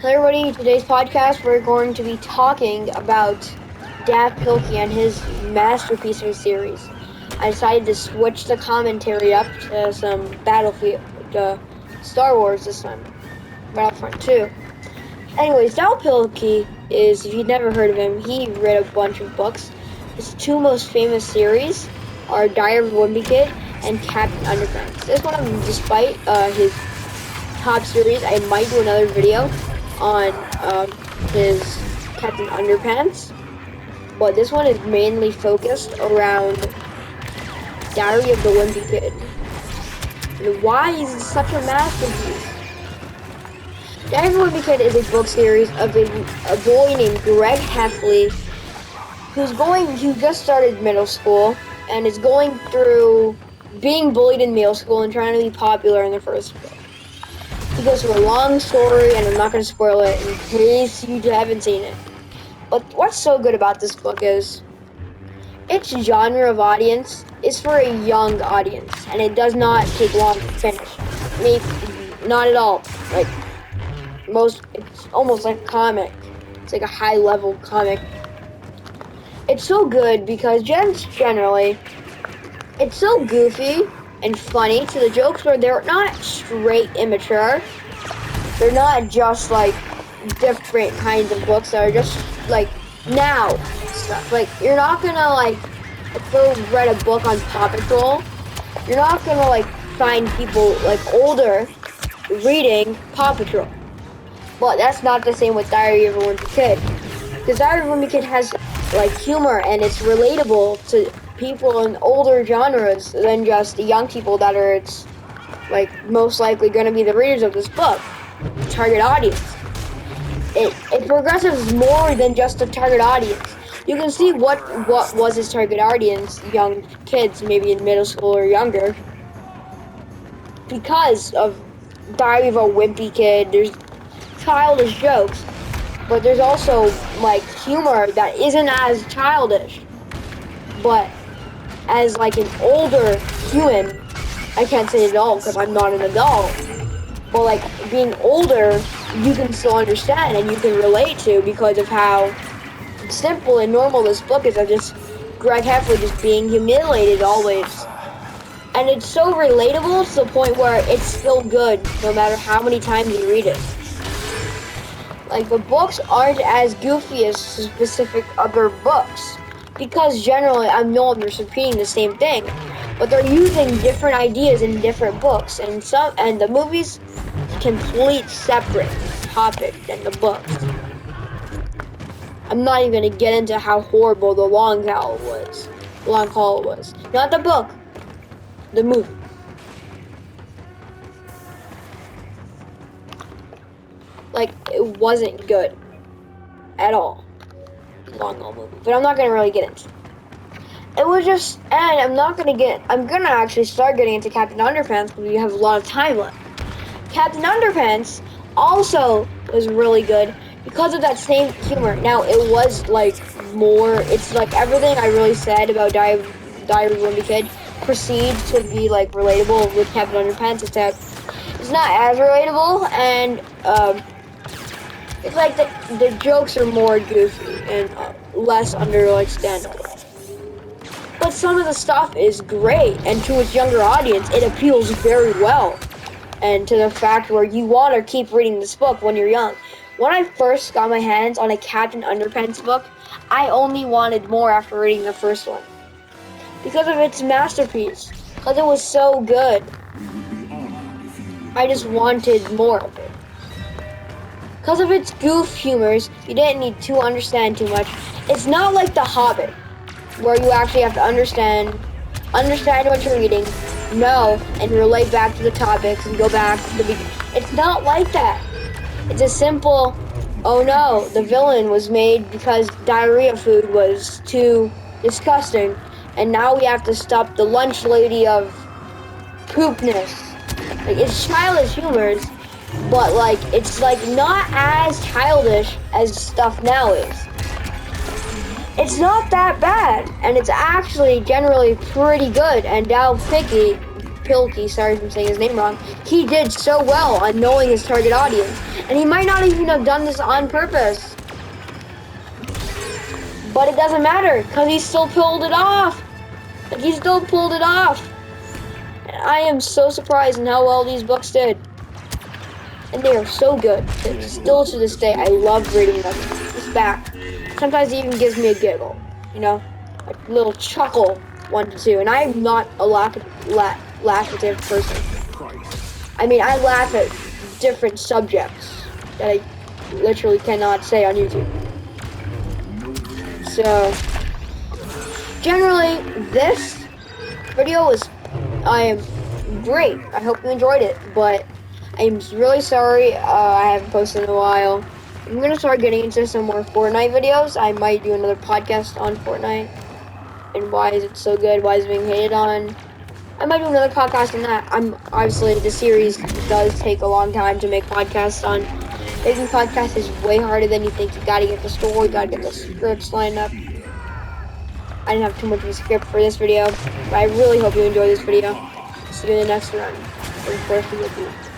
Everybody, today's podcast we're going to be talking about Dav Pilkey and his masterpiece of a series. I decided to switch the commentary up to some Battlefield, Star Wars this time, Battlefront 2. Anyways, Dav Pilkey is, if you've never heard of him, he read a bunch of books. His two most famous series are Diary of a Wimpy Kid and Captain Underpants. This one, despite his top series, I might do another video on his Captain Underpants, but this one is mainly focused around Diary of the Wimpy Kid and why he's such a masterpiece. Diary of the Wimpy Kid is a book series of a boy named Greg Heffley who just started middle school and is going through being bullied in middle school and trying to be popular in the first book. He goes through a long story, and I'm not going to spoil it in case you haven't seen it. But what's so good about this book is its genre of audience is for a young audience, and it does not take long to finish. Maybe not at all. It's almost like a comic. It's like a high-level comic. It's so good because generally, it's so goofy and funny to the jokes where they're not straight immature. They're not just like different kinds of books that are just like now stuff. Like you're not gonna like if you read a book on Paw Patrol, you're not gonna like find people like older reading Paw Patrol. But that's not the same with Diary of a Wimpy Kid. Because Diary of a Wimpy Kid has like humor and it's relatable to people in older genres than just the young people that are like most likely going to be the readers of this book. Target audience. It progresses more than just the target audience. You can see what was his target audience, young kids, maybe in middle school or younger, because of Diary of a Wimpy Kid. There's childish jokes, but there's also like humor that isn't as childish, but as like an older human, I can't say adult because I'm not an adult, but like being older, you can still understand and you can relate to because of how simple and normal this book is of just Greg Heffley just being humiliated always. And it's so relatable to the point where it's still good no matter how many times you read it. Like the books aren't as goofy as specific other books. Because generally, I know I'm just repeating the same thing, but they're using different ideas in different books, and the movies complete separate topic than the books. I'm not even gonna get into how horrible the Long Haul was. Not the book, the movie. Like it wasn't good at all. Long haul movie, but I'm not gonna really get into it. It was just, and I'm gonna actually start getting into Captain Underpants because we have a lot of time left. Captain Underpants also was really good because of that same humor. Now it was like it's like everything I really said about Diary of a Wimpy Kid proceeds to be like relatable with Captain Underpants, except it's not as relatable, and it's like the jokes are more goofy and less understandable. But some of the stuff is great, and to its younger audience, it appeals very well. And to the fact where you want to keep reading this book when you're young. When I first got my hands on a Captain Underpants book, I only wanted more after reading the first one. Because of its masterpiece. Because it was so good. I just wanted more of it. Because of its goof humors, you didn't need to understand too much. It's not like The Hobbit, where you actually have to understand what you're reading, know, and relate back to the topics and go back to the beginning. It's not like that. It's a simple, oh no, the villain was made because diarrhea food was too disgusting, and now we have to stop the lunch lady of poopness. Like, it's childish humors, but like it's like not as childish as stuff now is. It's not that bad, and it's actually generally pretty good. And Dav Pilkey Pilkey, sorry if I'm saying his name wrong, he did so well on knowing his target audience. And he might not even have done this on purpose. But it doesn't matter, because he still pulled it off. Like, he still pulled it off. And I am so surprised in how well these books did. And they are so good. And still to this day, I love reading them. It's back. Sometimes it even gives me a giggle, you know? A little chuckle, 1 to 2. And I am not a laughative person. I mean, I laugh at different subjects that I literally cannot say on YouTube. So, generally, this video I am great. I hope you enjoyed it, but I'm really sorry I haven't posted in a while. I'm going to start getting into some more Fortnite videos. I might do another podcast on Fortnite and why is it so good, why is it being hated on. I might do another podcast on that. Obviously, the series does take a long time to make podcasts on. Making podcasts is way harder than you think. You gotta get the story, you gotta get the scripts lined up. I didn't have too much of a script for this video, but I really hope you enjoy this video. See you in the next one. And of course, with you.